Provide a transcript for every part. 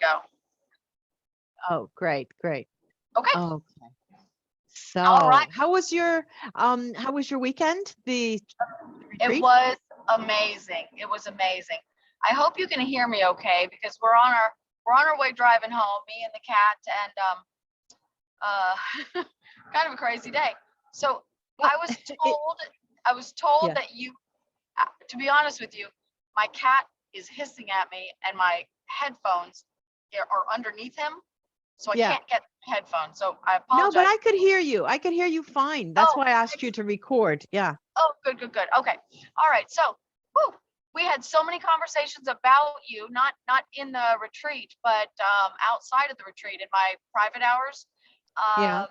go. Oh, great. Okay. Okay. So, All right. how was your weekend? The retreat? It was amazing. It was amazing. I hope you can hear me okay, because we're on our way driving home, me and the cat, and kind of a crazy day. So Well, I was told Yeah. that to be honest with you, my cat is hissing at me and my headphones are underneath him. So I Yeah. can't get headphones. So I No, apologize. but I could hear you. I could hear you fine. That's Oh, why I asked you to record. Yeah. Oh, good. Okay. All right. So, we had so many conversations about you, not in the retreat, but outside of the retreat in my private hours. Yeah.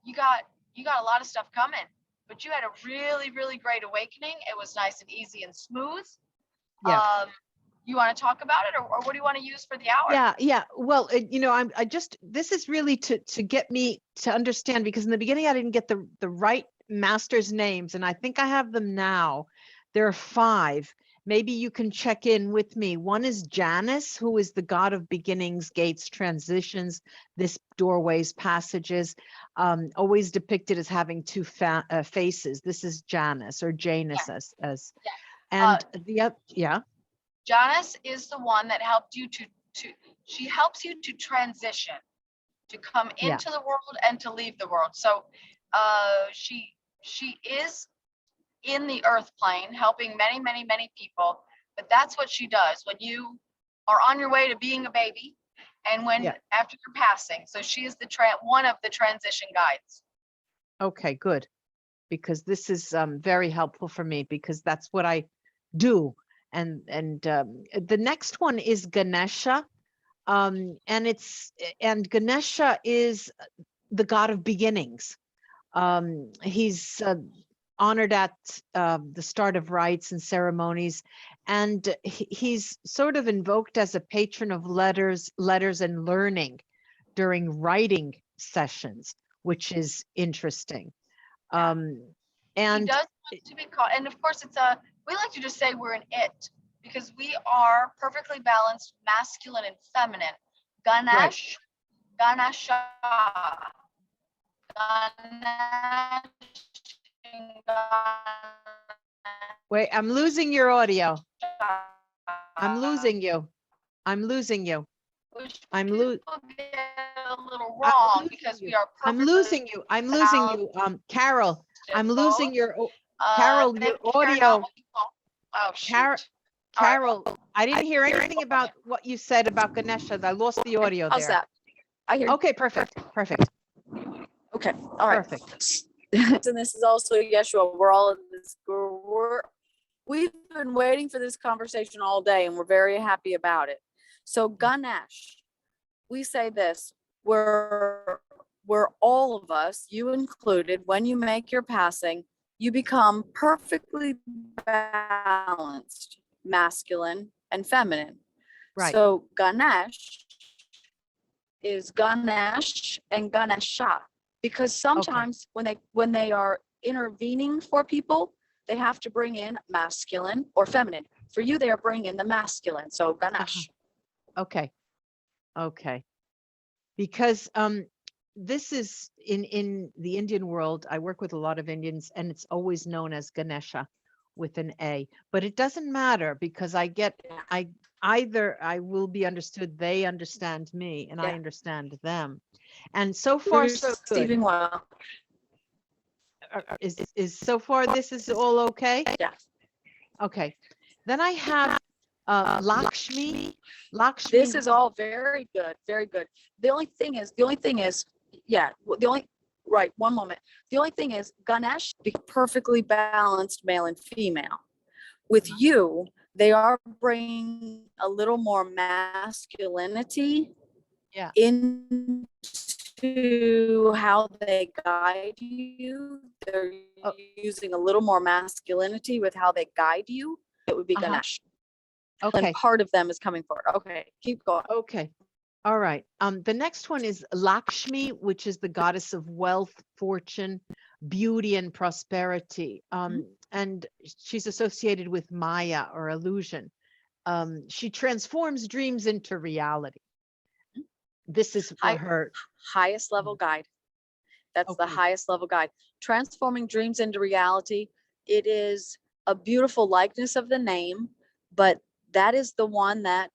You got a lot of stuff coming, but you had a really, really great awakening. It was nice and easy and smooth. Yeah. You want to talk about it, or what do you want to use for the hour? Yeah. Well, this is really to get me to understand, because in the beginning I didn't get the right masters' names, and I think I have them now. There are 5. Maybe you can check in with me. One is Janus, who is the god of beginnings, gates, transitions, this doorways, passages, always depicted as having 2 faces. This is Janus, or Janus, as and the other, yeah. Janice is the one that helped you she helps you to transition, to come into the world and to leave the world. So she is in the earth plane helping many, many, many people, but that's what she does when you are on your way to being a baby and after you're passing. So she is one of the transition guides. Okay, good, because this is very helpful for me, because that's what I do. And the next one is Ganesha, and Ganesha is the god of beginnings. He's honored at the start of rites and ceremonies, and he's sort of invoked as a patron of letters and learning during writing sessions, which is interesting. And he does want to be called, and of course we like to just say we're an it, because we are perfectly balanced masculine and feminine. Ganesh, right. Ganesha, Ganesh. Wait, I'm losing your audio. I'm losing you. I'm losing you. I'm losing a little wrong, because we are I'm losing you. I'm losing you. Carol, I'm losing your Carol, your audio. Oh, shoot. Carol, I didn't hear anything about what you said about Ganesha. I lost the audio there. How's that? I hear. Okay, perfect. Okay, all right. Perfect. And this is also Yeshua. We're all in this. We've been waiting for this conversation all day, and we're very happy about it. So Ganesh, we say this: we're all of us, you included. When you make your passing, you become perfectly balanced, masculine and feminine. Right. So Ganesh is Ganesh and Ganesha, because sometimes when they are intervening for people, they have to bring in masculine or feminine. For you, they are bringing in the masculine. So Ganesh. Okay. Because this is in the Indian world. I work with a lot of Indians, and it's always known as Ganesha with an A, but it doesn't matter, because I will be understood, they understand me, and I understand them. And so far, so good. Well. Is so far this is all okay? Yeah. Okay. Then I have Lakshmi. This is all very good, very good. The only thing is, one moment. The only thing is, Ganesh be perfectly balanced male and female. With you, they are bringing a little more masculinity into how they guide you. They're using a little more masculinity with how they guide you. It would be Ganesh. Okay. And part of them is coming forward. Okay, keep going. Okay. All right. The next one is Lakshmi, which is the goddess of wealth, fortune, beauty, and prosperity. And she's associated with Maya, or illusion. She transforms dreams into reality. This is for Hi- her. Highest level guide. That's the Okay. highest level guide. Transforming dreams into reality. It is a beautiful likeness of the name, but that is the one that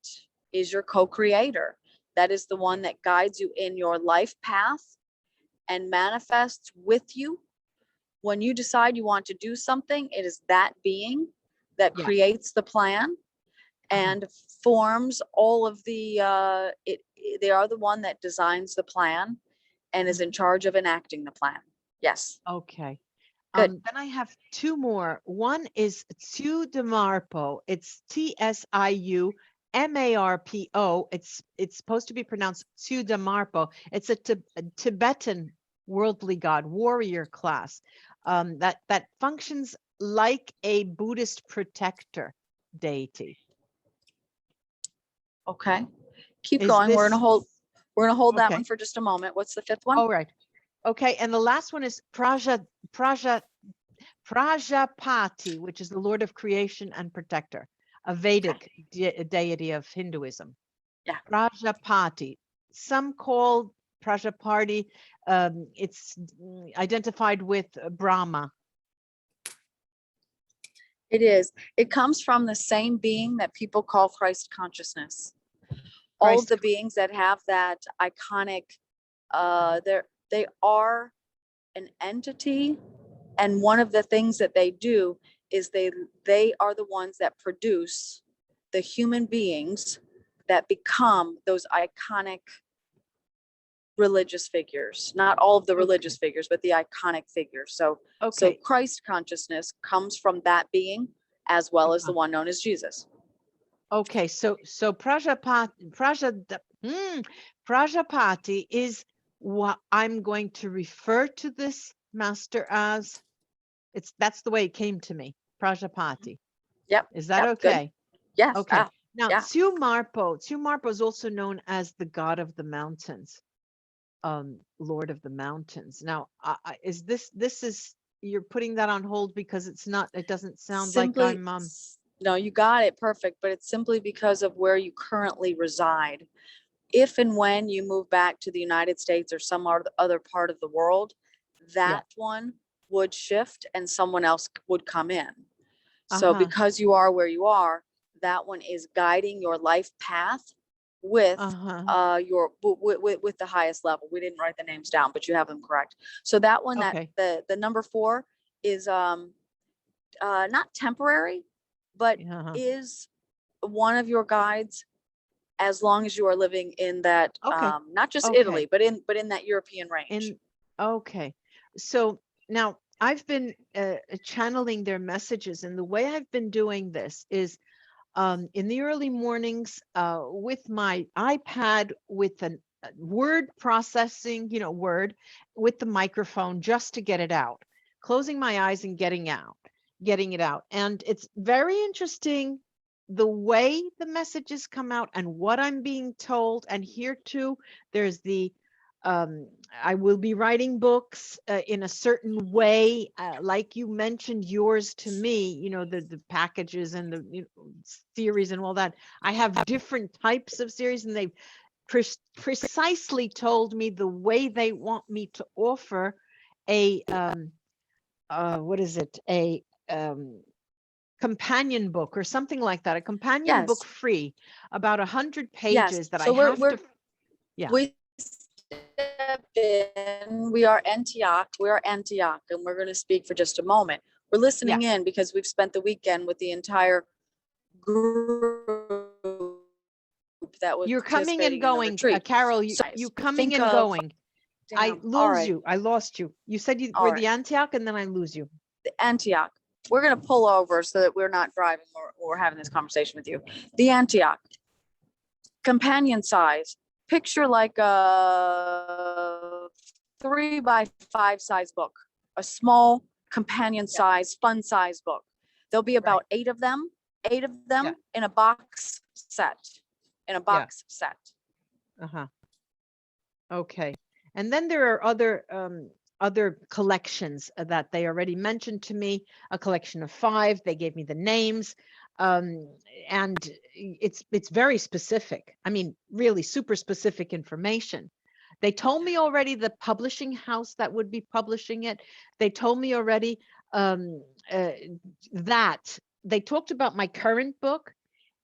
is your co-creator. That is the one that guides you in your life path and manifests with you. When you decide you want to do something, it is that being that Yeah. creates the plan and forms all of the, they are the one that designs the plan and is in charge of enacting the plan. Yes. Okay. Good. Then I have two more. One is Tsiu Marpo. It's Tsiumarpo. It's supposed to be pronounced Tsiu Marpo. It's a Tibetan worldly god, warrior class, that functions like a Buddhist protector deity. Okay. Keep Is going. We're this gonna hold that okay? one for just a moment. What's the fifth one? All right. Okay, and the last one is Prajapati, which is the Lord of Creation and Protector, a Vedic deity of Hinduism. Yeah. Prajapati. Some call Prajapati, it's identified with Brahma. It is. It comes from the same being that people call Christ consciousness. All of Christ- the beings that have that iconic, they are an entity, and one of the things that they do is they are the ones that produce the human beings that become those iconic religious figures. Not all of the religious figures, but the iconic figures. So Christ consciousness comes from that being as well as the one known as Jesus. Okay, so Prajapati is what I'm going to refer to this master as. That's the way it came to me, Prajapati. Yep. Is that Yep, okay? good. Yes. Okay. Now, yeah. Tsiu Marpo is also known as the god of the mountains, Lord of the mountains. Now, is this is you're putting that on hold because it doesn't sound Simply, like I'm no, you got it perfect, but it's simply because of where you currently reside. If and when you move back to the United States or some other part of the world, that one would shift and someone else would come in. So because you are where you are, that one is guiding your life path with with the highest level. We didn't write the names down, but you have them correct. So that one, that the number 4 is not temporary, but is one of your guides as long as you are living in that not just Italy, but in that European range. So now I've been channeling their messages, and the way I've been doing this is in the early mornings with my iPad with a word processing, word with the microphone just to get it out, closing my eyes and getting it out. And it's very interesting the way the messages come out and what I'm being told. And here too, there's the I will be writing books in a certain way, like you mentioned yours to me, the packages and the series and all that. I have different types of series, and they've precisely told me the way they want me to offer a what is it, a companion book or something like that, a companion book free, about 100 pages that I have to. We step in. We are Antioch, and we're going to speak for just a moment. We're listening in because we've spent the weekend with the entire group that was. You're coming and going, Carol. You coming and going. I lost you. You said you were the Antioch, and then I lose you. The Antioch. We're going to pull over so that we're not driving or we're having this conversation with you. The Antioch. Companion size. Picture like a 3x5 size book, a small companion size, fun size book. There'll be about 8 of them in a box set, Okay. And then there are other collections that they already mentioned to me, a collection of 5. They gave me the names. And it's very specific. I mean, really super specific information. They told me already the publishing house that would be publishing it. They told me already that they talked about my current book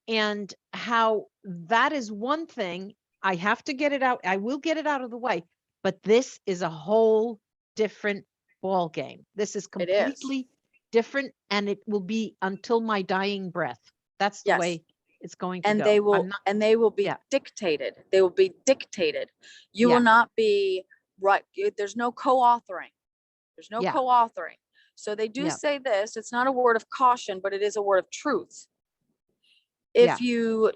and how that is one thing. I have to get it out. I will get it out of the way. But this is a whole different ball game. This is It is. completely different, and it will be until my dying breath. That's the Yes. way it's going to And go. they I'm will, not- and they will be Yeah. dictated. They will be dictated. You Yeah. will not be right. There's no co-authoring. There's no Yeah. co-authoring. So they do Yeah. say this. It's not a word of caution, but it is a word of truth. If Yeah. you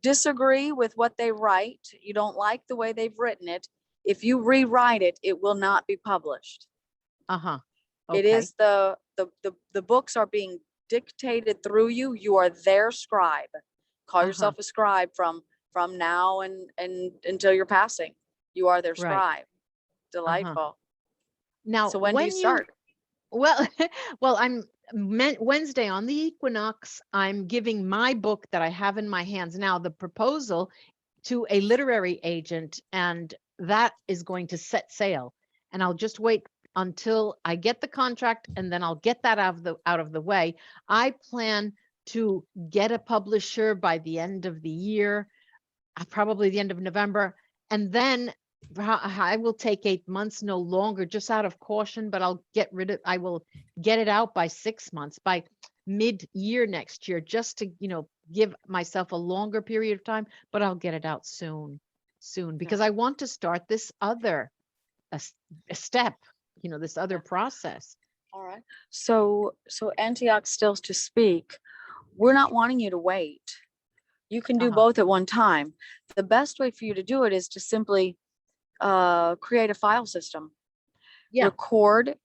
disagree with what they write, you don't like the way they've written it, if you rewrite it, it will not be published. Uh-huh. It Okay. is the books are being dictated through you. You are their scribe. Call yourself a scribe from now and until you're passing. You are their Right. scribe. Delightful. Now, So when do you start? Well, well, I'm Wednesday on the equinox. I'm giving my book that I have in my hands now, the proposal, to a literary agent, and that is going to set sail. And I'll just wait until I get the contract, and then I'll get that out of the way. I plan to get a publisher by the end of the year, probably the end of November, and then I will take 8 months, no longer, just out of caution, but I will get it out by 6 months, by mid-year next year, just to, give myself a longer period of time, but I'll get it out soon, because I want to start this other a step, this other process. All right. So Antioch stills to speak. We're not wanting you to wait. You can do both at one time. The best way for you to do it is to simply create a file system. Yeah. Record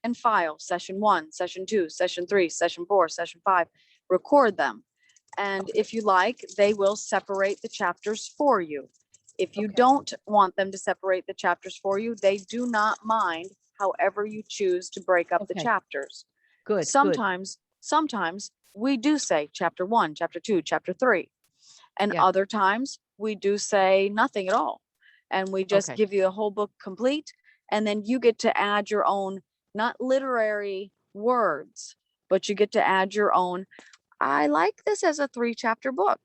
and file session 1, session 2, session 3, session 4, session 5. Record them. And if you like, they will separate the chapters for you. If you don't want them to separate the chapters for you, they do not mind however you choose to break up the chapters. Good. Sometimes we do say chapter 1, chapter 2, chapter 3. And other times we do say nothing at all. And we just give you the whole book complete. And then you get to add your own, not literary words, but you get to add your own. I like this as a 3-chapter book.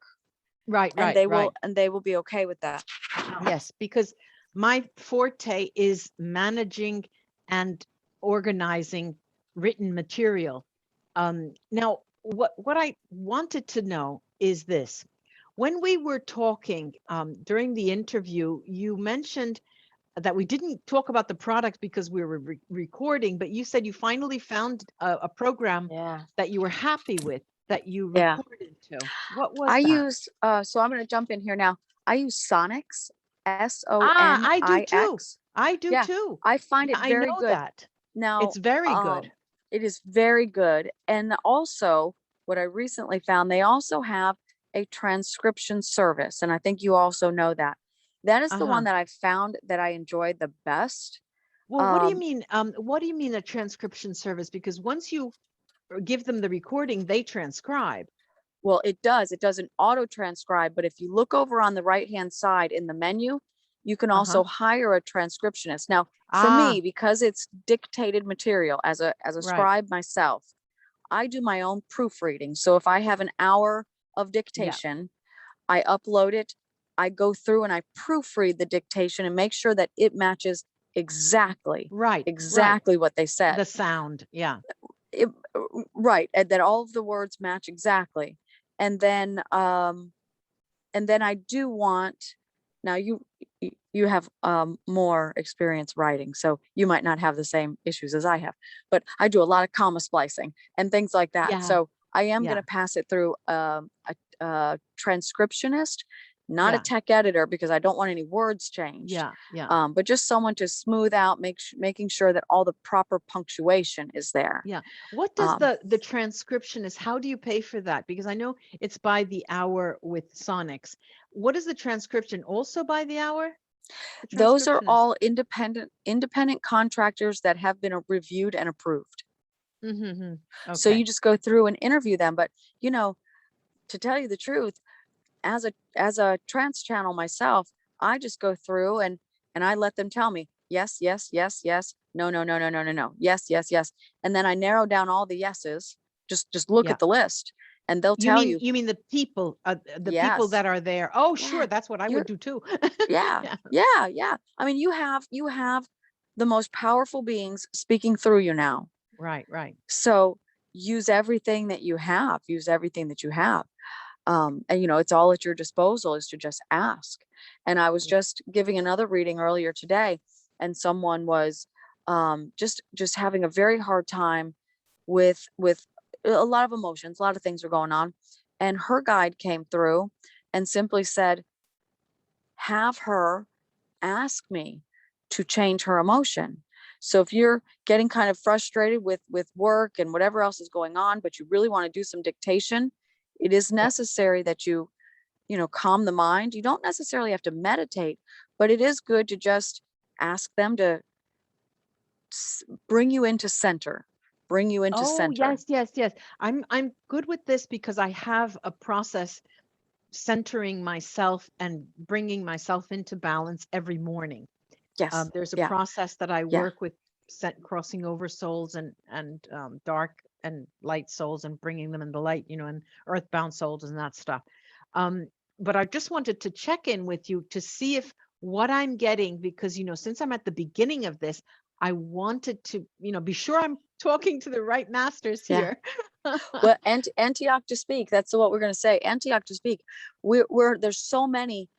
Right. And they will be okay with that. Yes, because my forte is managing and organizing written material. Now, what I wanted to know is this. When we were talking during the interview, you mentioned that we didn't talk about the product because we were recording, but you said you finally found a program that you were happy with, that you recorded to. What was that? Use, so I'm going to jump in here now. I use Sonics, SONIX. I do too. I do too. I find it very good. That. Now, it's very good. It is very good. And also, what I recently found, they also have a transcription service. And I think you also know that. That is the one that I found that I enjoyed the best. Well, what do you mean? What do you mean a transcription service? Because once you give them the recording, they transcribe. Well, it does. It doesn't auto transcribe, but if you look over on the right-hand side in the menu, you can also hire a transcriptionist. Now, for me, because it's dictated material as a scribe myself, I do my own proofreading. So if I have an hour of dictation, I upload it, I go through and I proofread the dictation and make sure that it matches exactly what they said. The sound, right, and that all of the words match exactly. And then I do want, now you have more experience writing, so you might not have the same issues as I have, but I do a lot of comma splicing and things like that. So I am going to pass it through a transcriptionist, not a tech editor, because I don't want any words changed. But just someone to smooth out, making sure that all the proper punctuation is there. What does the transcriptionist, how do you pay for that? Because I know it's by the hour with Sonics. What is the transcription, also by the hour? Those are all independent contractors that have been reviewed and approved. Mm-hmm. So Okay. you just go through and interview them. But, you know, to tell you the truth, as a trance channel myself, I just go through and I let them tell me yes, yes, yes, yes, no, no, no, no, no, no, no, yes, yes, yes. And then I narrow down all the yeses. Just look Yeah. at the list and they'll You tell mean you, the people yes, that are there? Oh, yeah, sure, that's what I you're, would do too. yeah, Yeah. yeah, yeah. I mean, you have the most powerful beings speaking through you now. Right, right. So use everything that you have, use everything that you have. And you know, it's all at your disposal is to just ask. And I was just giving another reading earlier today, and someone was just having a very hard time with a lot of emotions, a lot of things were going on. And her guide came through and simply said, have her ask me to change her emotion. So if you're getting kind of frustrated with work and whatever else is going on, but you really want to do some dictation, it is Yeah. necessary that you know, calm the mind. You don't necessarily have to meditate, but it is good to just ask them to bring you into center, bring you into Oh, center. yes, yes, yes. I'm good with this because I have a process centering myself and bringing myself into balance every morning. Yes. There's a Yeah. process that I Yeah. work with, crossing over souls and dark and light souls and bringing them in the light, and earthbound souls and that stuff. But I just wanted to check in with you to see if what I'm getting, because since I'm at the beginning of this, I wanted to be sure I'm talking to the right masters Yeah. here. Well, Antioch to speak. That's what we're going to say. Antioch to speak. We're there's so many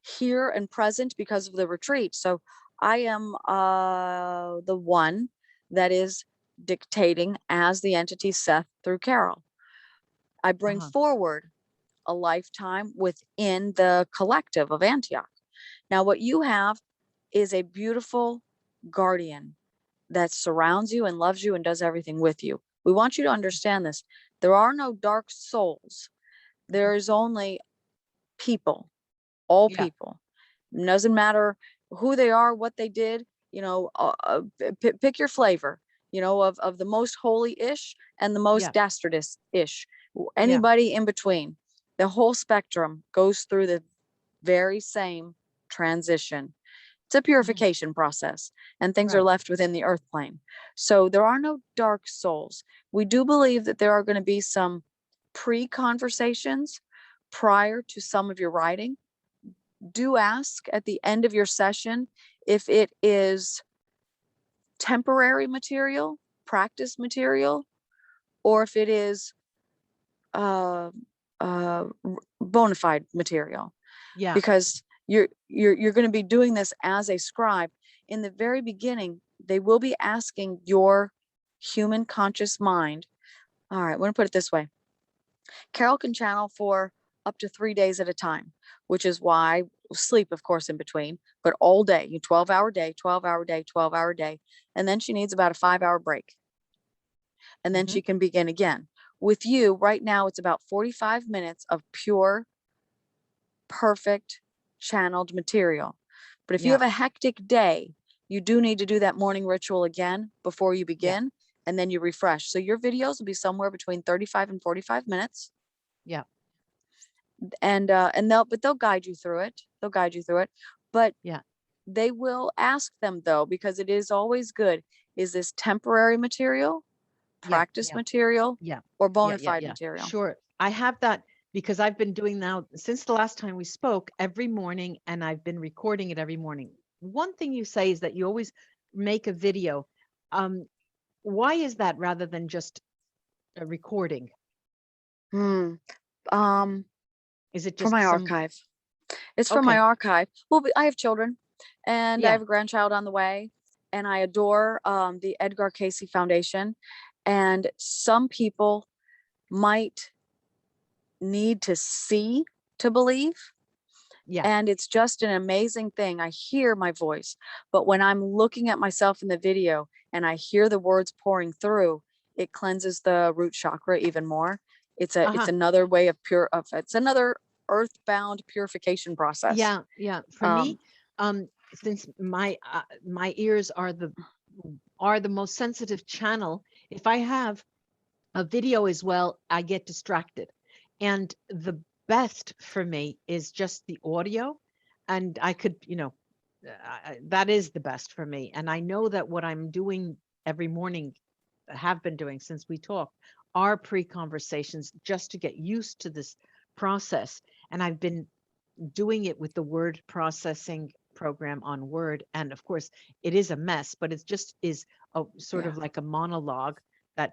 here and present because of the retreat. So I am the one that is dictating as the entity Seth through Carol. I bring Uh-huh. forward a lifetime within the collective of Antioch. Now, what you have is a beautiful guardian that surrounds you and loves you and does everything with you. We want you to understand this. There are no dark souls. There is only people, all Yeah. people. It doesn't matter who they are, what they did, pick your flavor, of the most holy-ish and the most Yeah. dastardous-ish. Yeah. Anybody in between. The whole spectrum goes through the very same transition. It's a purification process, and things are Right. left within the earth plane. So there are no dark souls. We do believe that there are going to be some pre-conversations prior to some of your writing. Do ask at the end of your session if it is temporary material, practice material, or if it is uh, bona fide material. Yeah. Because you're going to be doing this as a scribe. In the very beginning, they will be asking your human conscious mind. All right, I'm going to put it this way. Carol can channel for up to 3 days at a time, which is why sleep, of course, in between, but all day, 12-hour day, 12-hour day, 12-hour day. And then she needs about a 5-hour break. And then she can begin again. With you right now, it's about 45 minutes of pure, perfect channeled material. But if you have a hectic day, you do need to do that morning ritual again before you begin, and then you refresh. So your videos will be somewhere between 35 and 45 minutes. Yeah. And they'll guide you through it. They'll guide you through it. But Yeah. they will ask them, though, because it is always good. Is this temporary material, practice material, or bona fide material? Sure. I have that because I've been doing now since the last time we spoke every morning, and I've been recording it every morning. One thing you say is that you always make a video. Why is that rather than just a recording? Is it For just my some? archive. It's for my archive. Well, I have children, and I have a grandchild on the way, and I adore the Edgar Cayce Foundation. And some people might need to see to believe. Yeah. And it's just an amazing thing. I hear my voice, but when I'm looking at myself in the video and I hear the words pouring through, it cleanses the root chakra even more. It's another way of it's another earthbound purification process. Yeah. Yeah. For me, since my ears are the most sensitive channel, if I have a video as well, I get distracted. And the best for me is just the audio. And I could, that is the best for me. And I know that what I'm doing every morning, have been doing since we talked, are pre-conversations just to get used to this process. And I've been doing it with the word processing program on Word. And of course, it is a mess, but it just is a sort of like a monologue that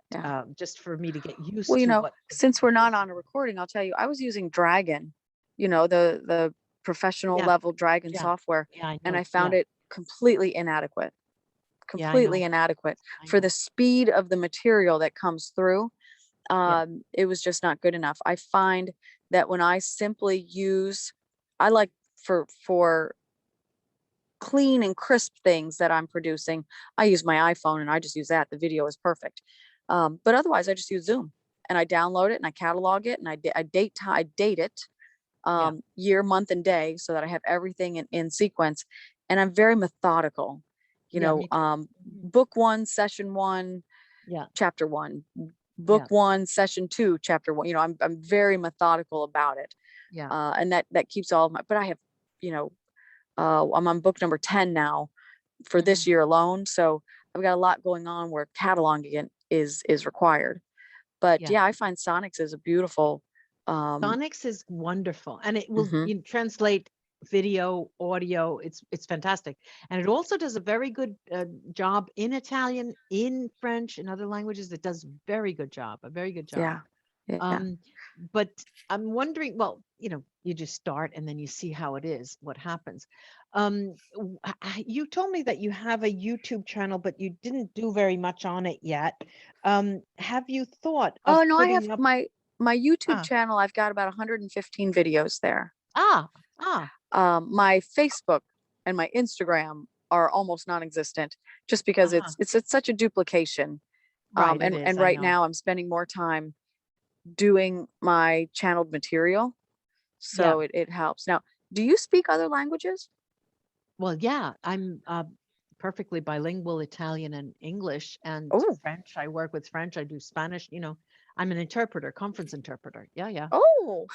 just for me to get used Well, to what. since we're not on a recording, I'll tell you, I was using Dragon, the professional level Dragon software, Yeah, I know. and I found it completely inadequate. Yeah, I Completely know. inadequate I for know. the speed of the material that comes through. It was just not good enough. I find that when I simply use, I like for clean and crisp things that I'm producing, I use my iPhone and I just use that. The video is perfect. But otherwise I just use Zoom and I download it and I catalog it and I date it, year, month, and day, so that I have everything in sequence. And I'm very methodical, Me too. book 1, session 1, chapter 1, book 1, session 2, chapter 1. I'm very methodical about it. And that keeps all of my, but I have, I'm on book number 10 now for this year alone. So I've got a lot going on where cataloging is required. But I find Sonics is a beautiful. Sonics is wonderful, and it will translate video, audio. It's fantastic, and it also does a very good job in Italian, in French, in other languages. It does a very good job. But I'm wondering, well, you just start and then you see how it is, what happens. You told me that you have a YouTube channel, but you didn't do very much on it yet. Have you thought of I have putting up my YouTube channel? I've got about 115 videos there. My Facebook and my Instagram are almost non-existent, just because it's such a duplication. Right. And right now I'm spending more time doing my channeled material, so it helps. Now, do you speak other languages? Well, I'm perfectly bilingual, Italian and English, and French. I work with French. I do Spanish. I'm an interpreter, conference interpreter. Yeah. Oh,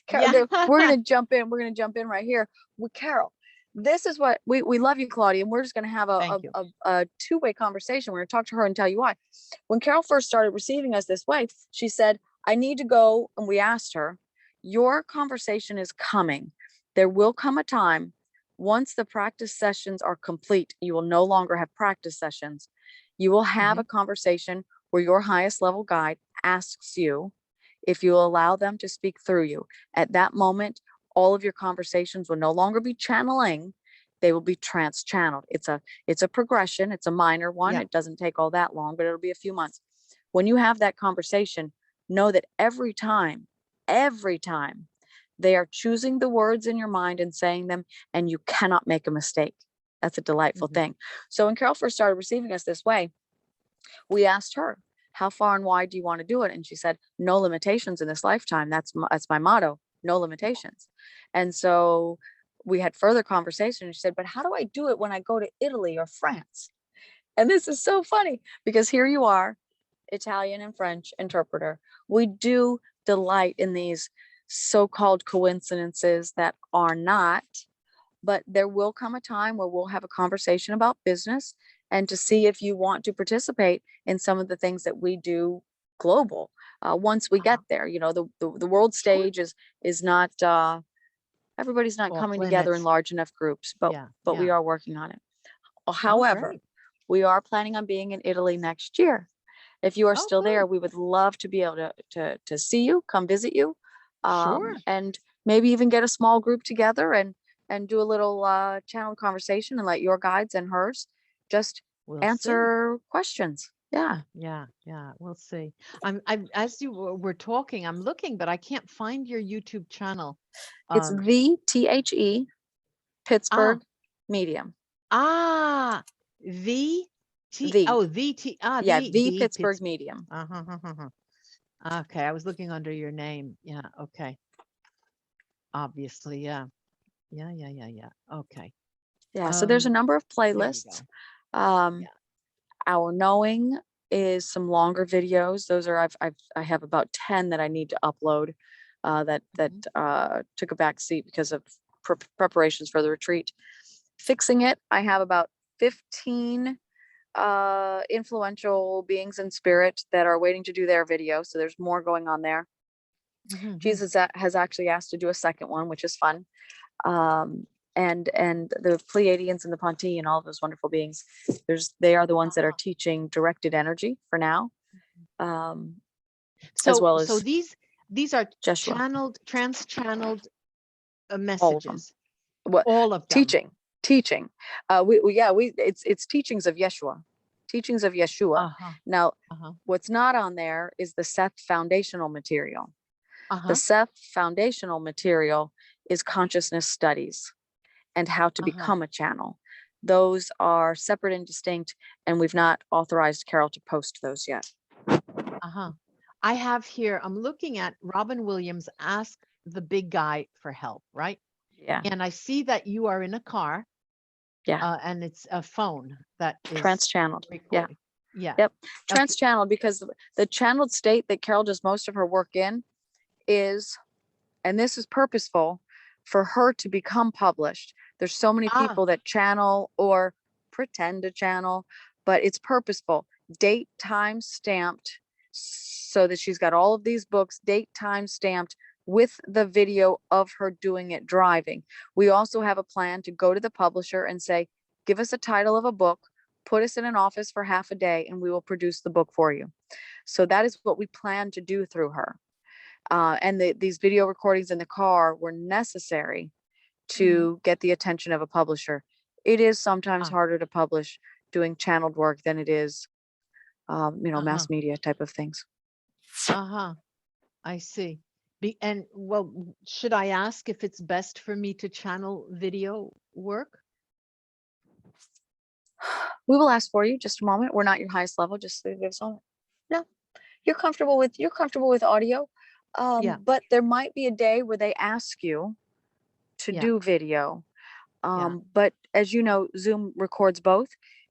Carol, we're gonna jump in. We're gonna jump in right here with Carol. This is what we love you, Claudia, and we're just gonna have a two-way conversation. We're gonna talk to her and tell you why. When Carol first started receiving us this way, she said, "I need to go," and we asked her, "Your conversation is coming. There will come a time, once the practice sessions are complete, you will no longer have practice sessions. You will have a conversation where your highest level guide asks you if you allow them to speak through you. At that moment, all of your conversations will no longer be channeling. They will be trance channeled. It's a progression. It's a minor one. It doesn't take all that long, but it'll be a few months. When you have that conversation, know that every time they are choosing the words in your mind and saying them, and you cannot make a mistake. That's a delightful thing. So when Carol first started receiving us this way, we asked her, how far and wide do you want to do it? And she said, no limitations in this lifetime. That's my motto, no limitations. And so we had further conversation, and she said, but how do I do it when I go to Italy or France? And this is so funny, because here you are, Italian and French interpreter. We do delight in these so-called coincidences that are not, but there will come a time where we'll have a conversation about business and to see if you want to participate in some of the things that we do global. Once we get there, the world stage is not, everybody's not coming together in large enough groups, but we are working on it. However, we are planning on being in Italy next year. If you are still there, we would love to be able to see you, come visit you, and maybe even get a small group together and do a little channel conversation and let your guides and hers just answer questions. Yeah. We'll see. I'm as you were talking, I'm looking, but I can't find your YouTube channel. It's VTHE Pittsburgh Medium. VT. V Pittsburgh Medium. Okay, I was looking under your name. Yeah. Okay. Obviously, yeah. Okay. Yeah. So there's a number of playlists. Our Knowing is some longer videos. Those are, I have about 10 that I need to upload, that took a back seat because of preparations for the retreat. Fixing it, I have about 15 influential beings in spirit that are waiting to do their video. So there's more going on there. Jesus has actually asked to do a second one, which is fun. And the Pleiadians and the Ponti and all of those wonderful beings, they are the ones that are teaching directed energy for now. As well as so these are Jeshua. trans-channeled All of them. messages. What All of them. teaching. It's teachings of Yeshua. Teachings of Yeshua. Now, what's not on there is the Seth foundational material. The Seth foundational material is consciousness studies and how to become a channel. Those are separate and distinct, and we've not authorized Carol to post those yet. I have here, I'm looking at Robin Williams ask the big guy for help, right? Yeah. And I see that you are in a car. Yeah. And it's a phone that is trance channeled. Recording. Yeah. Yep. Trance channeled, because the channeled state that Carol does most of her work in is, and this is purposeful, for her to become published. There's so many people that channel or pretend to channel, but it's purposeful. Date, time stamped, so that she's got all of these books, date, time stamped, with the video of her doing it driving. We also have a plan to go to the publisher and say, give us a title of a book, put us in an office for half a day, and we will produce the book for you. So that is what we plan to do through her. And these video recordings in the car were necessary to get the attention of a publisher. It is sometimes harder to publish doing channeled work than it is, mass media type of things. I see. And well, should I ask if it's best for me to channel video work? We will ask for you. Just a moment. We're not your highest level. Just give us a moment. No, you're comfortable with audio. But there might be a day where they ask you to do video. But as you know, Zoom records both.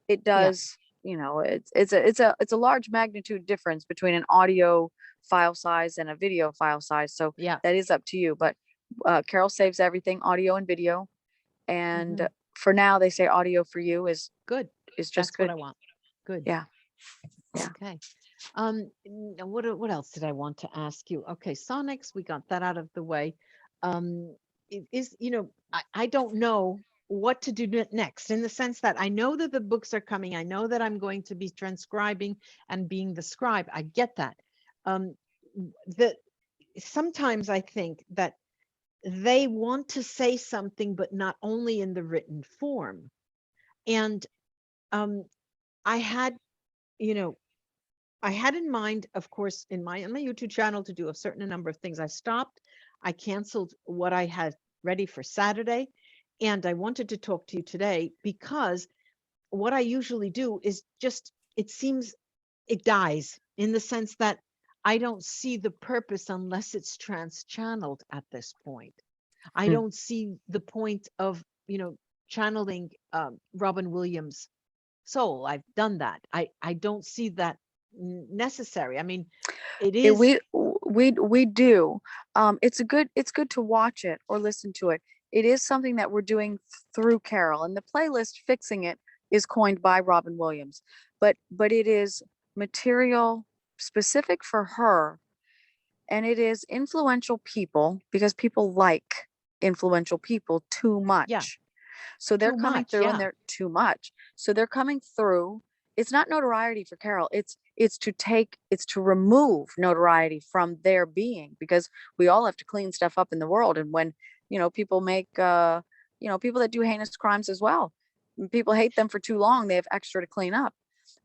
It does, it's a large magnitude difference between an audio file size and a video file size. So that is up to you. But Carol saves everything, audio and video. And for now, they say audio for you is good. Is just That's good. What I want. Good. Yeah. Okay. What else did I want to ask you? Okay, sonics, we got that out of the way. I don't know what to do next, in the sense that I know that the books are coming. I know that I'm going to be transcribing and being the scribe. I get that. Sometimes I think that they want to say something, but not only in the written form. And I had in mind, of course, on my YouTube channel to do a certain number of things. I stopped. I canceled what I had ready for Saturday. And I wanted to talk to you today because what I usually do is just, it seems it dies, in the sense that I don't see the purpose unless it's trans-channeled at this point. I don't see the point of, channeling Robin Williams' soul. I've done that. I don't see that necessary. I mean, it is. We do. It's good to watch it or listen to it. It is something that we're doing through Carol, and the playlist Fixing It is coined by Robin Williams, but it is material specific for her, and it is influential people, because people like influential people too much. So they're coming through and they're too much. So they're coming through. It's not notoriety for Carol. It's to remove notoriety from their being, because we all have to clean stuff up in the world. And when, people make, people that do heinous crimes as well, people hate them for too long, they have extra to clean up.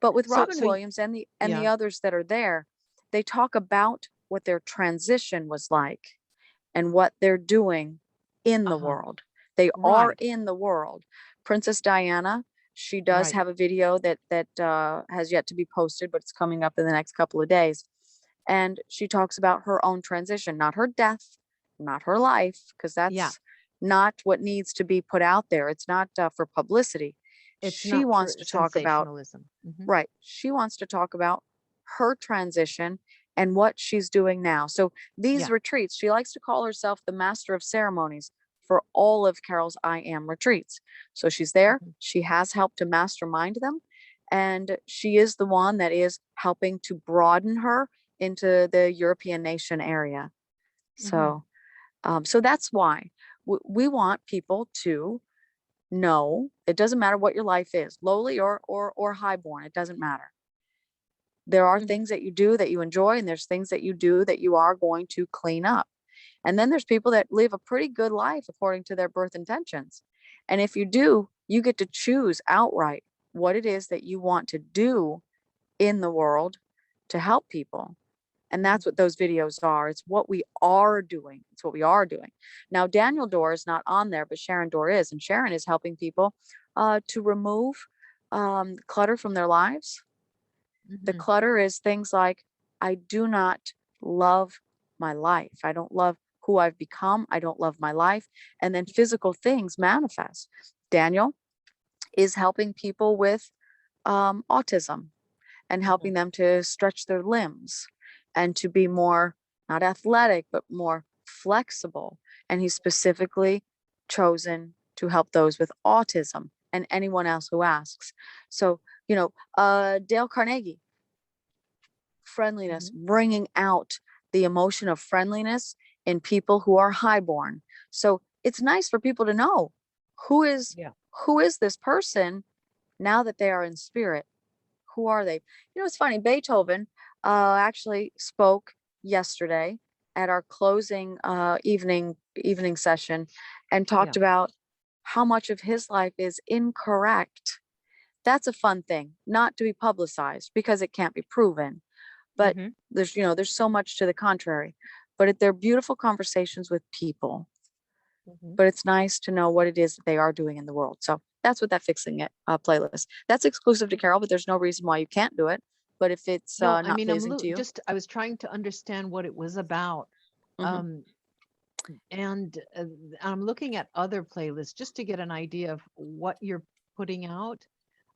But with Robin Williams and the others that are there, they talk about what their transition was like and what they're doing in the world. They are in the world. Princess Diana, she does have a video that has yet to be posted, but it's coming up in the next couple of days. And she talks about her own transition, not her death, not her life, because that's not what needs to be put out there. It's not for publicity. It's She not wants true to talk about, sensationalism. Mhm. right, she wants to talk about her transition and what she's doing now. So these Yeah. retreats, she likes to call herself the master of ceremonies for all of Carol's I Am retreats. So she's there, Mhm. she has helped to mastermind them, and she is the one that is helping to broaden her into the European nation area. Mhm. So so that's why we want people to know it doesn't matter what your life is, lowly or highborn, it doesn't matter. There are Mhm. things that you do that you enjoy, and there's things that you do that you are going to clean up. And then there's people that live a pretty good life according to their birth intentions. And if you do, you get to choose outright what it is that you want to do in the world to help people. And that's what those videos are. It's what we are doing. It's what we are doing. Now, Daniel Dorr is not on there, but Sharon Dorr is. And Sharon is helping people to remove clutter from their lives. The Mhm. clutter is things like, I do not love my life. I don't love who I've become. I don't love my life. And then physical things manifest. Daniel is helping people with autism and helping them to stretch their limbs and to be more, not athletic, but more flexible. And he's specifically chosen to help those with autism and anyone else who asks. So, Dale Carnegie, friendliness, Mhm. bringing out the emotion of friendliness in people who are highborn. So it's nice for people to know who is Yeah. who is this person now that they are in spirit. Who are they? It's funny. Beethoven actually spoke yesterday at our closing evening session and talked Yeah. about how much of his life is incorrect. That's a fun thing, not to be publicized because it can't be proven. But Mhm. there's so much to the contrary. But they're beautiful conversations with people. Mhm. But it's nice to know what it is that they are doing in the world. So that's what that fixing it playlist. That's exclusive to Carol, but there's no reason why you can't do it. But if it's No, I not mean, pleasing to you, I was trying to understand what it was about. mhm, Um, and I'm looking at other playlists just to get an idea of what you're putting out,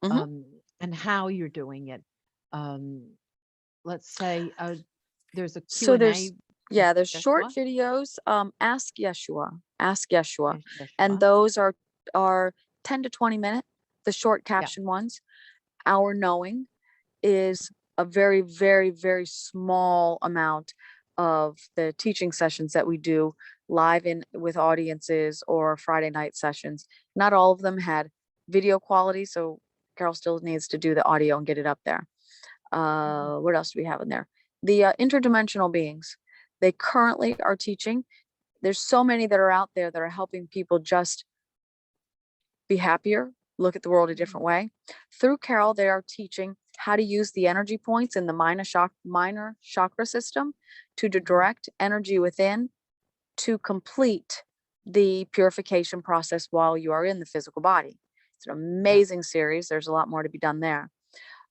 mhm. um, and how you're doing it. Um, let's say there's a So Q&A. there's short Joshua? videos. Ask Yeshua, and Joshua? those are 10 to 20 minute, the short Yeah. caption ones. Our knowing is a very, very, very small amount of the teaching sessions that we do live in with audiences or Friday night sessions. Not all of them had video quality, so Carol still needs to do the audio and get it up there. Mhm. What else do we have in there? The interdimensional beings. They currently are teaching. There's so many that are out there that are helping people just be happier, look at the world a different way. Through Carol, they are teaching how to use the energy points in the minor chakra system to direct energy within to complete the purification process while you are in the physical body. It's an Yeah. amazing series. There's a lot more to be done there.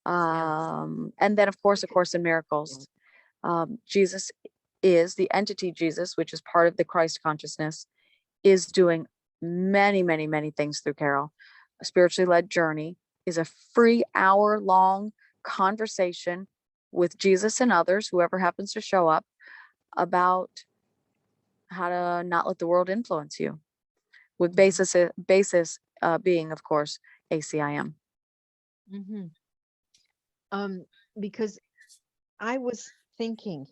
Yeah. And then, of course, A Okay. Course in Yeah. Miracles. Jesus is the entity Jesus, which is part of the Christ consciousness, is doing many, many, many things through Carol. A spiritually led journey is a free hour-long conversation with Jesus and others, whoever happens to show up, about how to not let the world influence you. With Mhm. basis being, of course, ACIM. Mhm. Um, because I was thinking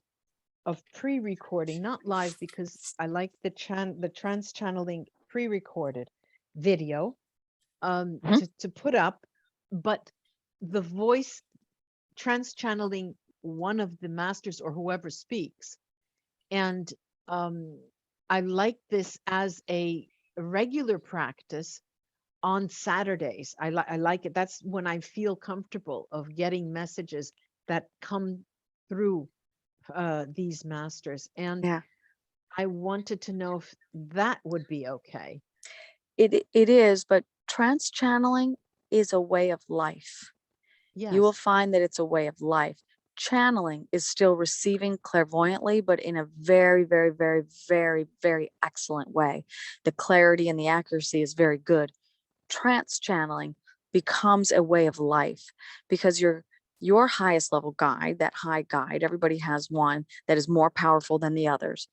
of pre-recording, not live, because I like the trans channeling pre-recorded video Mhm. to put up, but the voice trans channeling one of the masters or whoever speaks. And um, I like this as a regular practice on Saturdays. I like it. That's when I feel comfortable of getting messages that come through these masters. And Yeah, I wanted to know if that would be okay. it is, but trance channeling is a way of life. You will Yes. find that it's a way of life. Channeling is still receiving clairvoyantly, but in a very, very, very, very, very excellent way. The clarity and the accuracy is very good. Trance channeling, becomes a way of life, because your highest level guide, that high guide, everybody has one that is more powerful than the others.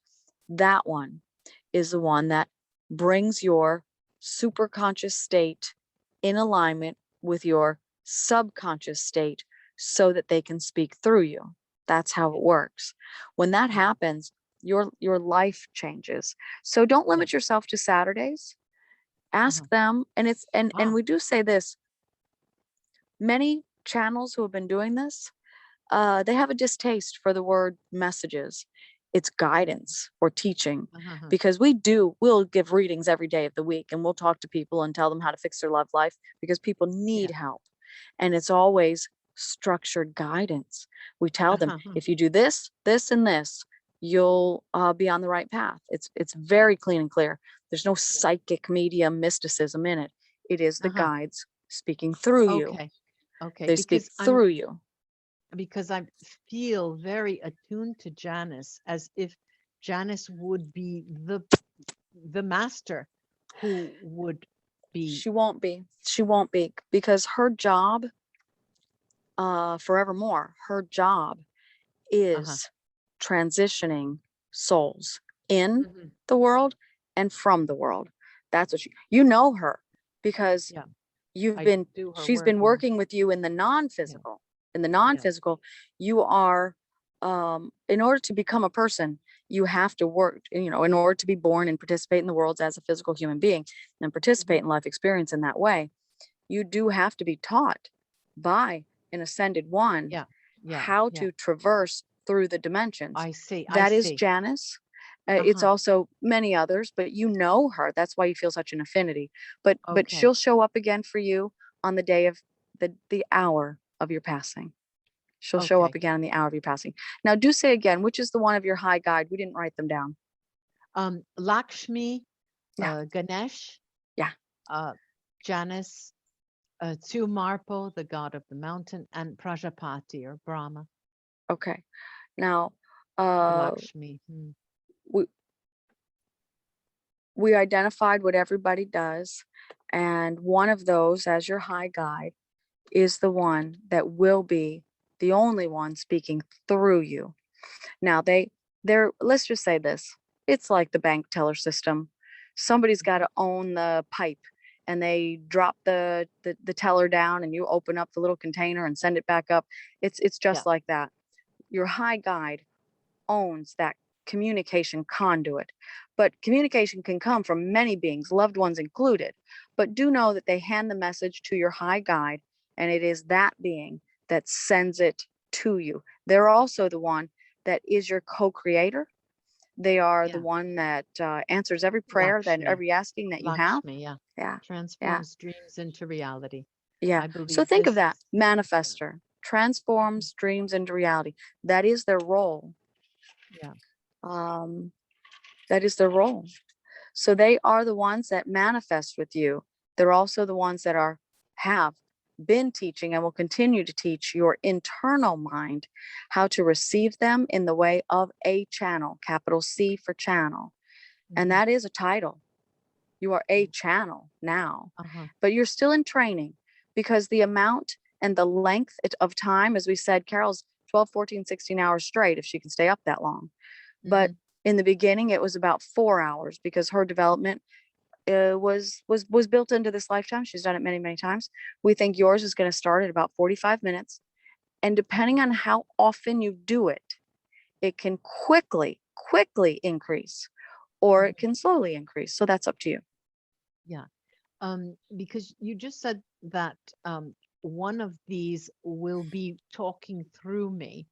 That one is the one that brings your superconscious state in alignment with your subconscious state so that they can speak through you. That's how it works. When that happens, your life changes. So don't limit yourself to Saturdays. Ask them. And it's and we do say this. Many channels who have been doing this, they have a distaste for the word messages. It's guidance or teaching, because we'll give readings every day of the week, and we'll talk to people and tell them how to fix their love life, because people need help. And it's always structured guidance. We tell them, if you do this, this, and this, you'll be on the right path. It's very clean and clear. There's no psychic medium mysticism in it. It is the guides speaking through you. Okay. They speak through you. Because I feel very attuned to Janice, as if Janice would be the master who would be. She won't be, because her job, forevermore, her job is transitioning souls in the world and from the world. That's what you know her, because she's been working with you in the non-physical. In the non-physical, you are, in order to become a person, you have to work, in order to be born and participate in the world as a physical human being and participate in life experience in that way. You do have to be taught by an ascended one how to traverse through the dimensions. I see. That is Janice. It's also many others, but you know her. That's why you feel such an affinity. But she'll show up again for you on the day of the hour of your passing. She'll show up again in the hour of your passing. Now, do say again, which is the one of your high guide? We didn't write them down. Lakshmi, Ganesh, Janice, Tumarpo, the god of the mountain, and Prajapati or Brahma. Okay. Now, Lakshmi. We identified what everybody does, and one of those, as your high guide, is the one that will be the only one speaking through you. Now they're let's just say this, it's like the bank teller system. Somebody's got to own the pipe, and they drop the teller down, and you open up the little container and send it back up. It's just like that. Your high guide owns that communication conduit, but communication can come from many beings, loved ones included. But do know that they hand the message to your high guide, and it is that being that sends it to you. They're also the one that is your co-creator. They are the one that answers every prayer, Lakshmi. that every asking that you Lakshmi, have. Transforms dreams into reality. Yeah. So think of that. Manifester transforms dreams into reality. That is their role. That is their role. So they are the ones that manifest with you. They're also the ones that have been teaching and will continue to teach your internal mind how to receive them in the way of a channel, capital C for channel. And that is a title. You are a channel now, but you're still in training, because the amount and the length of time, as we said, Carol's 12, 14, 16 hours straight if she can stay up that long. But in the beginning, it was about 4 hours, because her development was built into this lifetime. She's done it many, many times. We think yours is going to start at about 45 minutes. And depending on how often you do it, it can quickly increase, or it can slowly increase. So that's up to you. Yeah. Because you just said that one of these will be talking through me.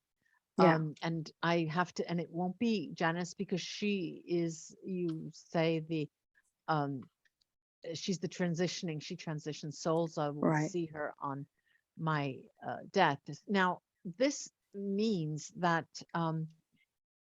And I have to, and it won't be Janice, because she is, you say, she's the transitioning, she transitions souls. I will see her on my death. Now, this means that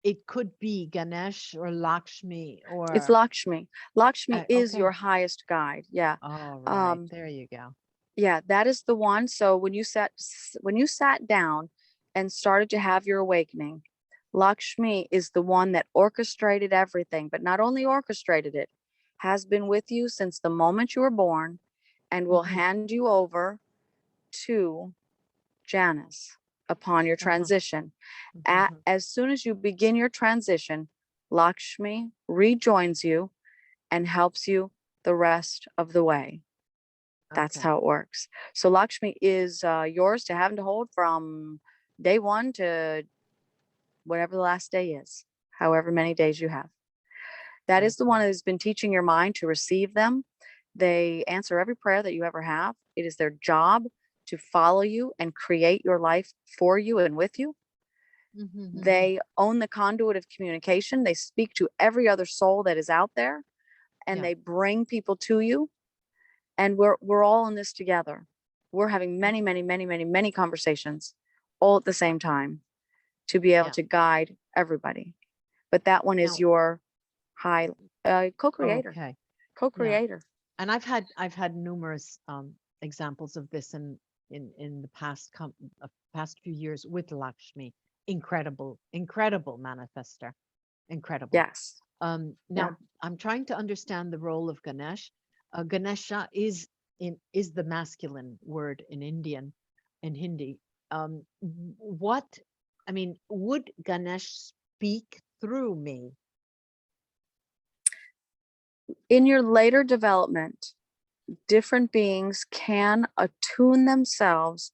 it could be Ganesh or Lakshmi, or it's Lakshmi. Lakshmi is your highest guide. Yeah. All right. There you go. Yeah, that is the one. So when you sat down and started to have your awakening, Lakshmi is the one that orchestrated everything, but not only orchestrated it, has been with you since the moment you were born, and will Mhm. hand you over to Janice upon your transition. Mhm. As soon as you begin your transition, Lakshmi rejoins you and helps you the rest of the way. That's Okay. how it works. So Lakshmi is yours to have and to hold from day one to whatever the last day is, however many days you have. That is the one that has been teaching your mind to receive them. They answer every prayer that you ever have. It is their job to follow you and create your life for you and with you. Mhm. They own the conduit of communication. They speak to every other soul that is out there, and Yeah. they bring people to you. And we're all in this together. We're having many, many, many, many, many conversations all at the same time to be able Yeah. to guide everybody. But that one is Now, your high co-creator. okay. Co-creator. And I've had numerous examples of this in the past few years with Lakshmi. Incredible manifester. Incredible. Yes. Now Yeah. I'm trying to understand the role of Ganesh. Ganesha is the masculine word in Hindi. What I mean, would Ganesh speak through me? In your later development, different beings can attune themselves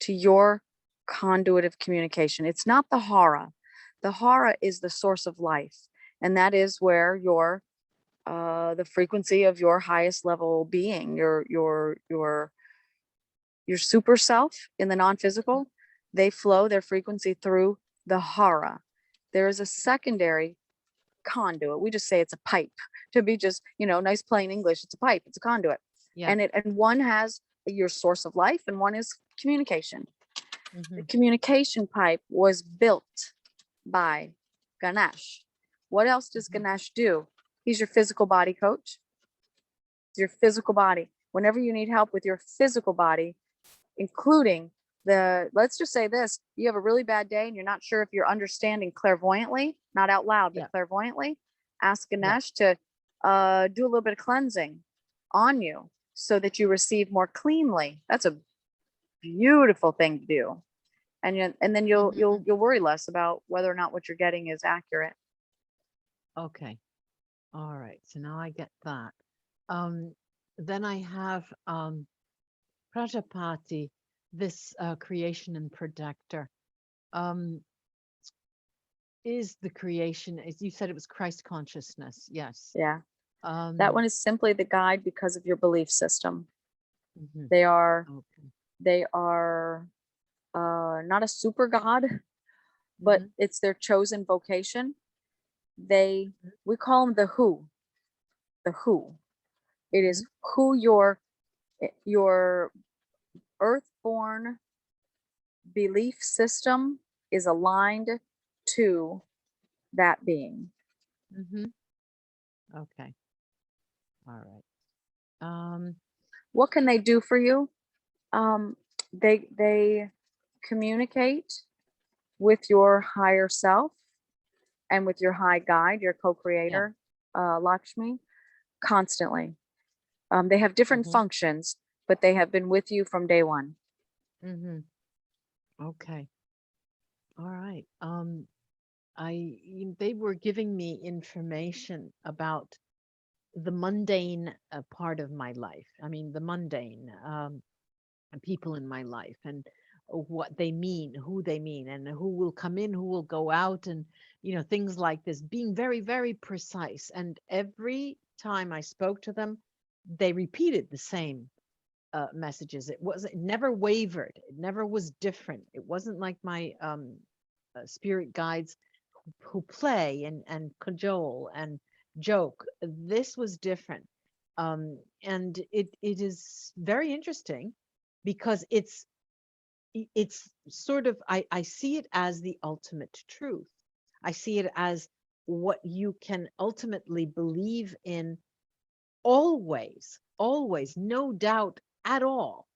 to your conduit of communication. It's not the hara. The hara is the source of life, and that is where your the frequency of your highest level being, your super self in the non-physical, they flow their frequency through the hara. There is a secondary conduit. We just say it's a pipe to be just, nice plain English. It's a pipe, it's a conduit. Yeah. And one has your source of life and one is communication. The Mhm. communication pipe was built by Ganesh. What else does Mhm. Ganesh do? He's your physical body coach. Your physical body. Whenever you need help with your physical body, including let's just say this, you have a really bad day and you're not sure if you're understanding clairvoyantly, not out loud, but Yeah. clairvoyantly, ask Yeah. Ganesh to do a little bit of cleansing on you so that you receive more cleanly. That's a beautiful thing to do. And then you'll worry less about whether or not what you're getting is accurate. Okay. All right. So now I get that. Then I have Prajapati, this creation and protector. Is the creation, as you said, it was Christ consciousness. Yes. Yeah. That one is simply the guide because of your belief system. Mhm. They are Okay. they are not a super god, but Mhm. it's their chosen vocation. Mhm. We call them the who. The who. It is Mhm. who your earthborn belief system is aligned to that being. Mhm. Okay. All right. What can they do for you? They communicate with your higher self and with your high guide, your Yeah. co-creator, Lakshmi, constantly. They have different Mhm. functions, but they have been with you from day one. Mhm. Okay. All right. They were giving me information about the mundane part of my life. I mean, the mundane people in my life and what they mean, who they mean, and who will come in, who will go out, and things like this, being very, very precise. And every time I spoke to them, they repeated the same messages. It never wavered. It never was different. It wasn't like my spirit guides who play and cajole and joke. This was different. And it is very interesting because it's sort of, I see it as the ultimate truth. I see it as what you can ultimately believe in, always, no doubt at all.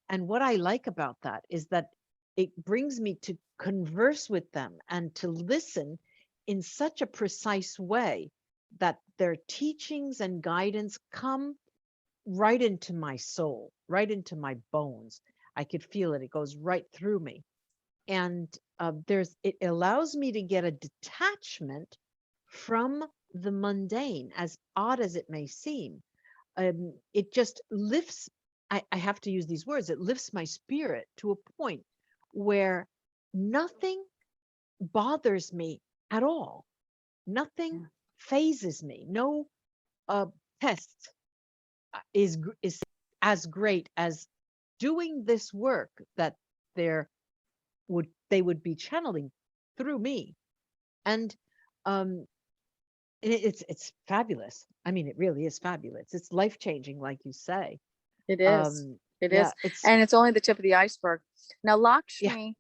And what I like about that is that it brings me to converse with them and to listen in such a precise way that their teachings and guidance come right into my soul, right into my bones. I could feel it. It goes right through me. And it allows me to get a detachment from the mundane, as odd as it may seem. It just lifts, I have to use these words, it lifts my spirit to a point where nothing bothers me at all. Nothing phases me. No test is as great as doing this work that they would be channeling through me. And it's fabulous. I mean, it really is fabulous. It's life-changing, like you say. It is. It Yeah, is. And it's only the tip of the iceberg. Now, Lakshmi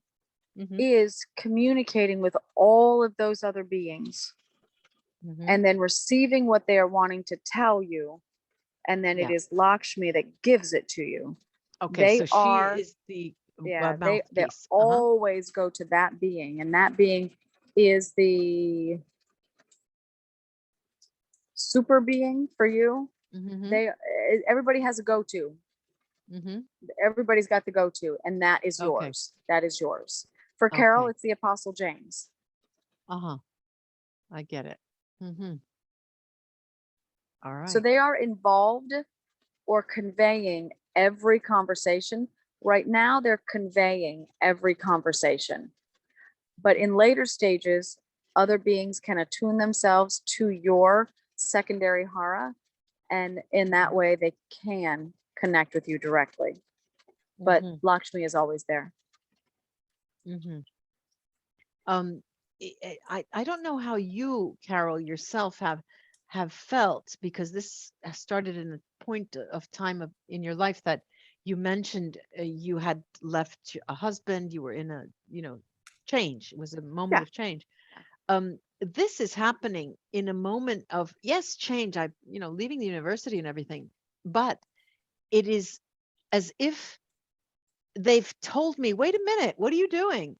is communicating with all of those other beings and then receiving what they are wanting to tell you. And then it is Lakshmi that gives it to you. Okay, They so are, she is the they mouthpiece. always go to that being, and that being is the super being for you. Everybody has a go-to. Everybody's got the go-to, and that is yours. That is yours. For Carol, it's the Apostle James. I get it. All right. So they are involved or conveying every conversation. Right now, they're conveying every conversation. But in later stages, other beings can attune themselves to your secondary hara, and in that way, they can connect with you directly. But Lakshmi is always there. I don't know how you, Carol, yourself have felt, because this started in a point of time in your life that you mentioned you had left a husband, you were in a, change. It was a moment of change. This is happening in a moment of, yes, change. Leaving the university and everything, but it is as if they've told me, wait a minute, what are you doing?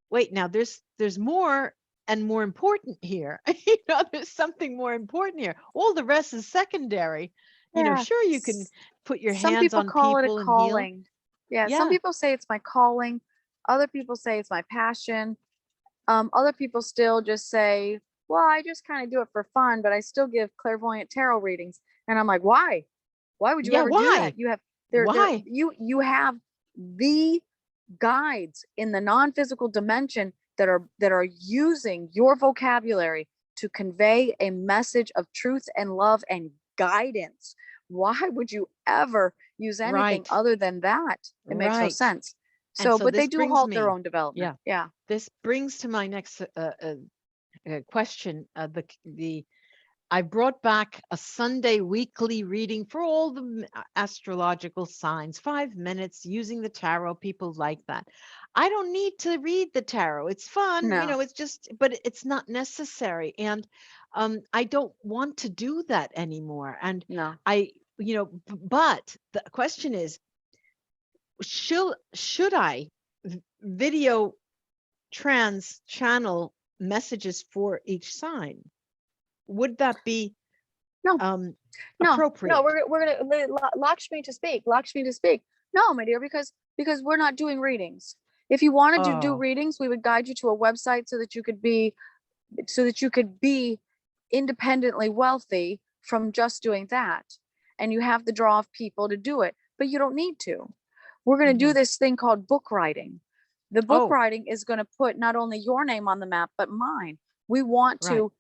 Wait, now there's more and more important here. There's something more important here. All the rest is secondary. Sure, you can put your hands on people it a and calling. heal. Some people say it's my calling. Other people say it's my passion. Other people still just say, well, I just kind of do it for fun, but I still give clairvoyant tarot readings. And I'm like, why? Why would you ever do that? You have you have the guides in the non-physical dimension that are using your vocabulary to convey a message of truth and love and guidance. Why would you ever use anything other than that? It makes no sense. So but they do halt their own development. This brings to my next question. I brought back a Sunday weekly reading for all the astrological signs, 5 minutes using the tarot. People like that. I don't need to read the tarot. It's fun, it's just, but it's not necessary. And I don't want to do that anymore. And but the question is, should I video trans channel messages for each sign? Would that be appropriate? No, we're gonna Lakshmi to speak. No, my dear, because we're not doing readings. If you wanted to do readings, we would guide you to a website so that you could be independently wealthy from just doing that. And you have the draw of people to do it, but you don't need to. We're going to do this thing called book writing. The book writing is going to put not only your name on the map, but mine. We want to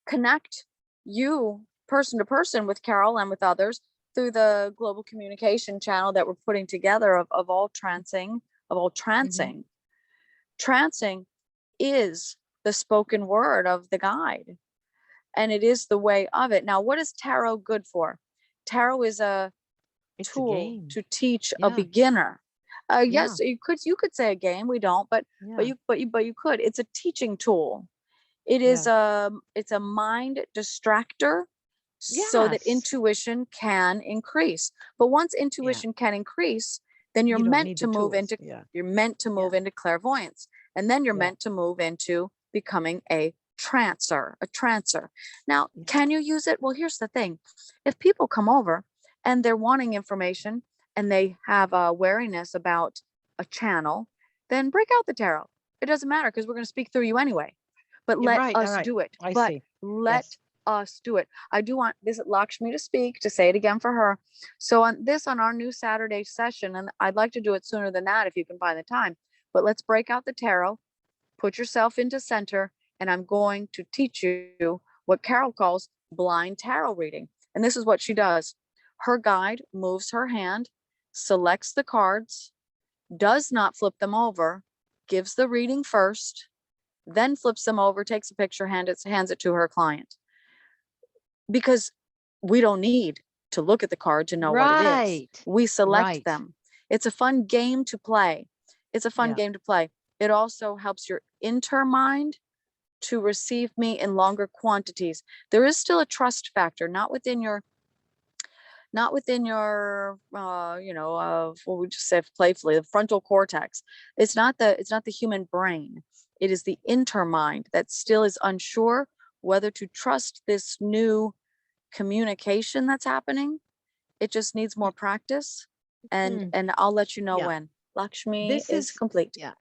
connect you person to person with Carol and with others through the global communication channel that we're putting together of all trancing. Trancing is the spoken word of the guide, and it is the way of it. Now, what is tarot good for? Tarot is a tool to teach a beginner. Yes, you could say a game. We don't, but you could. It's a teaching tool. It is it's a mind distractor so that intuition can increase. But once intuition can increase, then you're meant to move into clairvoyance, and then you're meant to move into becoming a a trancer. Now, can you use it? Well, here's the thing. If people come over and they're wanting information and they have a wariness about a channel, then break out the tarot. It doesn't matter because we're going to speak through you anyway. But let us do it. I but see. let us do it. I do want Visit Lakshmi to speak, to say it again for her. So on our new Saturday session, and I'd like to do it sooner than that if you can find the time, but let's break out the tarot, put yourself into center, and I'm going to teach you what Carol calls blind tarot reading. And this is what she does. Her guide moves her hand, selects the cards, does not flip them over, gives the reading first, then flips them over, takes a picture, hands it to her client. Because we don't need to look at the card to know what it is. We select them. It's a fun game to play. It also helps your intermind to receive me in longer quantities. There is still a trust factor, not within your what we just said playfully, the frontal cortex. It's not the human brain. It is the intermind that still is unsure whether to trust this new communication that's happening. It just needs more practice, and I'll let you know when. Lakshmi This is complete. Yeah.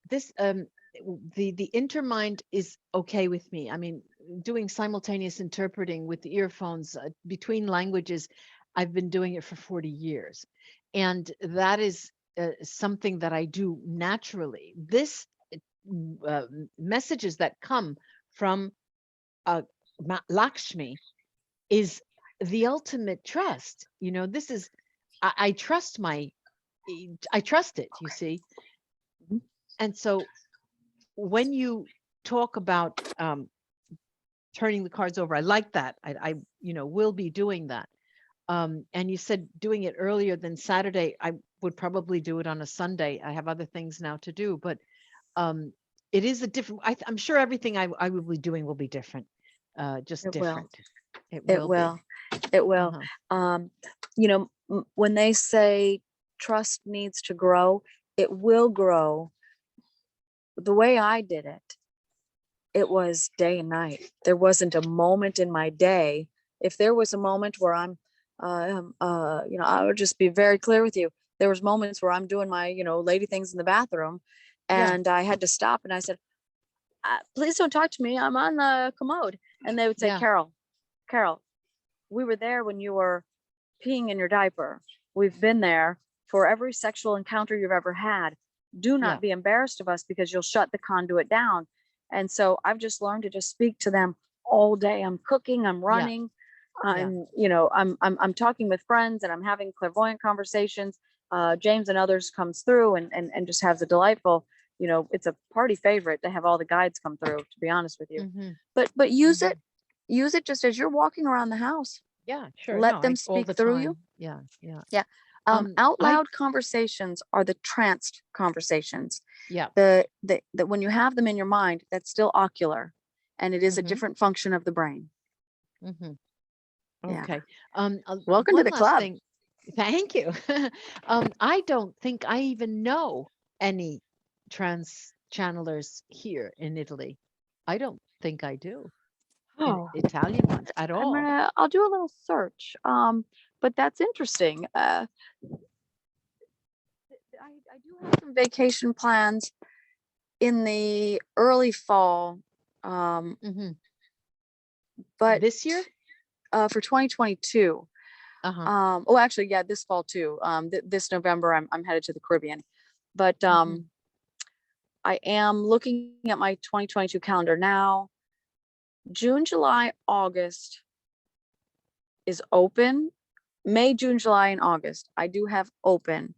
This the intermind is okay with me. I mean, doing simultaneous interpreting with the earphones between languages, I've been doing it for 40 years. And that is something that I do naturally. This messages that come from Lakshmi is the ultimate trust. This is, I trust it, you see. And so when you talk about turning the cards over, I like that. I will be doing that. And you said doing it earlier than Saturday. I would probably do it on a Sunday. I have other things now to do, but it is a different, I'm sure everything I will be doing will be different, just different. It will. When they say trust needs to grow, it will grow. The way I did it, it was day and night. There wasn't a moment in my day. If there was a moment where I would just be very clear with you. There was moments where I'm doing my, lady things in the bathroom, and I had to stop, and I said, please don't talk to me. I'm on the commode. And they would say, Carol, we were there when you were peeing in your diaper. We've been there for every sexual encounter you've ever had. Do not be embarrassed of us, because you'll shut the conduit down. And so I've just learned to just speak to them all day. I'm cooking, I'm running, I'm talking with friends, and I'm having clairvoyant conversations. James and others comes through and just has a delightful, it's a party favorite to have all the guides come through, to be honest with you. But use it just as you're walking around the house. Yeah, sure. Let them speak through you. Yeah. Out loud conversations are the tranced conversations. Yeah. The when you have them in your mind, that's still ocular, and it is a different function of the brain. Okay. Welcome to the club. Thank you. I don't think I even know any trance channelers here in Italy. I don't think I do. Italian ones at all. I'll do a little search. But that's interesting. I do have some vacation plans in the early fall. But this year? For 2022. Actually, this fall too. This November, I'm headed to the Caribbean. But I am looking at my 2022 calendar now. June, July, August is open. May, June, July, and August, I do have open.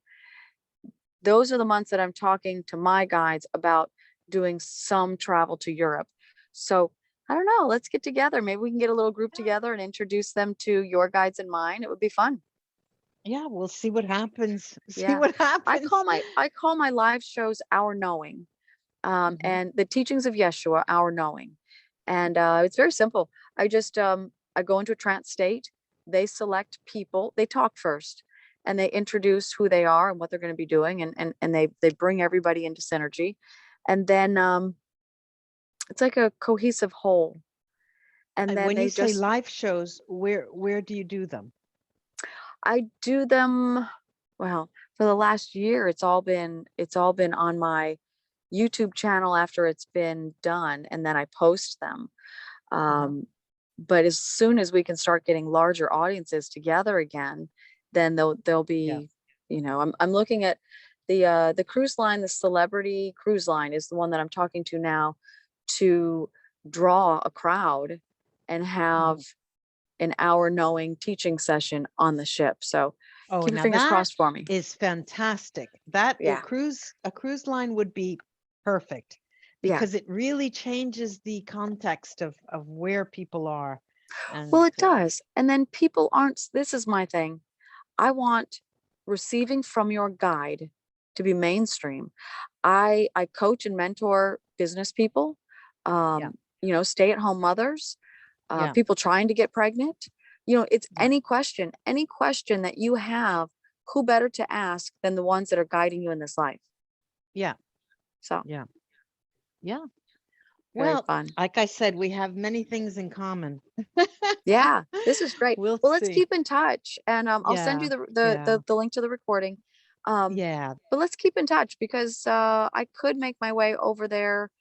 Those are the months that I'm talking to my guides about doing some travel to Europe. So I don't know, let's get together. Maybe we can get a little group together and introduce them to your guides and mine. It would be fun. Yeah, we'll see what happens. What happens. I call my live shows Our Knowing. And the teachings of Yeshua, Our Knowing. And it's very simple. I just I go into a trance state. They select people. They talk first, and they introduce who they are and what they're going to be doing, and they bring everybody into synergy. And then it's like a cohesive whole. And And then when they you say just, live shows, where do you do them? I do them, well, for the last year, it's all been on my YouTube channel after it's been done, and then I post them. But as soon as we can start getting larger audiences together again, then they'll be, you know, I'm looking at the cruise line, the Celebrity Cruise Line is the one that I'm talking to now, to draw a crowd and have an hour knowing teaching session on the ship. So Oh, keep your now fingers that crossed for me. is fantastic. That Yeah. a cruise line would be perfect Yeah. because it really changes the context of where people are. And Well, it does. And then people aren't, this is my thing. I want receiving from your guide to be mainstream. I coach and mentor business people, you know, stay-at-home mothers, Yeah. people trying to get pregnant. You know, it's Yeah. any question that you have, who better to ask than the ones that are guiding you in this life? Yeah. So Yeah. very Well, fun. like I said, we have many things in common. Yeah, this is great. We'll Let's see. keep in touch, and I'll send you the link to the recording. Yeah. But let's keep in touch, because I could make my way over there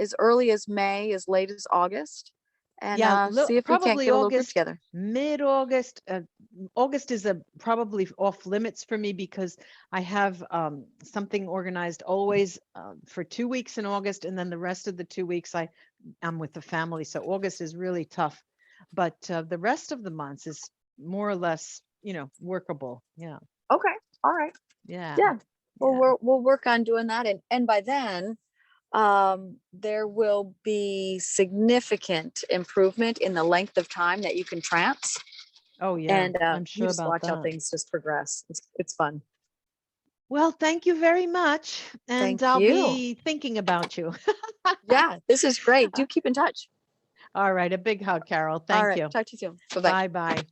as early as May, as late as August, and see if we can't Probably get a little group August, together. mid-August. August is probably off limits for me because I have something organized always for 2 weeks in August, and then the rest of the 2 weeks I'm with the family. So August is really tough, but the rest of the months is more or less, you know, workable. Yeah. Okay. All right. Yeah. Yeah. Well, Yeah. we'll work on doing that, and by then, there will be significant improvement in the length of time that you can trance. Oh yeah. And I'm you sure just about watch how that. things just progress. It's fun. Well, thank you very much. And Thank I'll you. be thinking about you. Yeah, this is great. Do keep in touch. All right. A big hug, Carol. All Thank right. you. Talk to you soon. Bye-bye. Bye-bye.